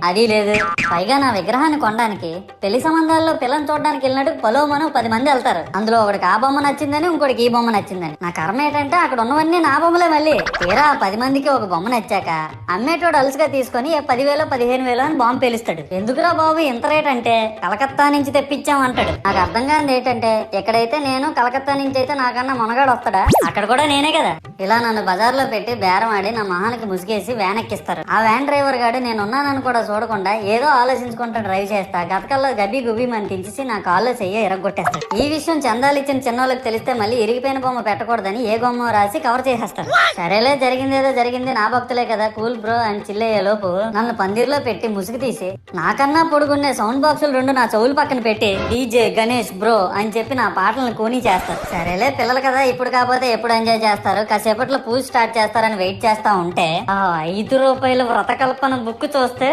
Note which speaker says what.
Speaker 1: అది లేదు. పైగా నా విగ్రహాన్ని కొనడానికి పెళ్లి సంబంధాల్లో పిల్లని చూడడానికి వెళ్ళినట్టు పొలోమను 10 మంది వెళ్తారు. అందులో ఒకడికి ఆ బొమ్మ నచ్చిందని, ఇంకోటికి ఈ బొమ్మ నచ్చిందని. నా కర్మ ఏంటంటే అక్కడ ఉన్నవన్నీ నా బొమ్మలే. మళ్ళీ తీరా 10 మందికి ఒక బొమ్మ నచ్చాక అమ్మేటోడు అలుసుగా తీసుకొని 10,000 15,000 అని బాంబు పేలుస్తాడు. ఎందుకురా బాబు ఇంత రేట్ అంటే కలకత్తా నుంచి తెప్పించాం అంటాడు. నాకు అర్థం కానిది ఏంటంటే ఎక్కడైతే నేను కలకత్తా నుంచి అయితే నాకన్నా మొనగాడు వస్తాడా, అక్కడ కూడా నేనే కదా. ఇలా నన్ను బజార్లో పెట్టి బేరం ఆడి నా మొహానికి ముసుగేసి వ్యాన్ ఎక్కిస్తారు. ఆ వ్యాన్ డ్రైవర్ గాడు నేనున్నానని కూడా చూడకుండా ఏదో ఆలోచించుకుంటా డ్రైవ్ చేస్తా గతకల్లో గబ్బి గుబ్బి అని తెంచేసి నా కాల్లో చెయ్యి ఎరగొట్టేస్తాడు. ఈ విషయం చందాలు ఇచ్చిన చిన్నోళ్ళకి తెలిస్తే మళ్ళీ ఇరిగిపోయిన బొమ్మ పెట్టకూడదని ఏ బొమ్మ రాసి కవర్ చేసేస్తారు. సరేలే జరిగిందేదో జరిగింది, నా భక్తులే కదా, కూల్ బ్రో అని చిల్లయ్యే లోపు నన్ను పందిర్లో పెట్టి ముసుగు తీసి నాకన్నా పొడుగుండే సౌండ్ బాక్సులు 2 నా చెవులు పక్కన పెట్టి డీజే గణేష్ బ్రో అని చెప్పి నా పాటలను కూనీ చేస్తారు. సరేలే పిల్లలు కదా, ఇప్పుడు కాకపోతే ఎప్పుడు ఎంజాయ్ చేస్తారు, కాసేపట్లో పూజ స్టార్ట్ చేస్తారని వెయిట్ చేస్తా ఉంటే ఆ 5 రూపాయల వ్రతకల్పన బుక్ చూస్తే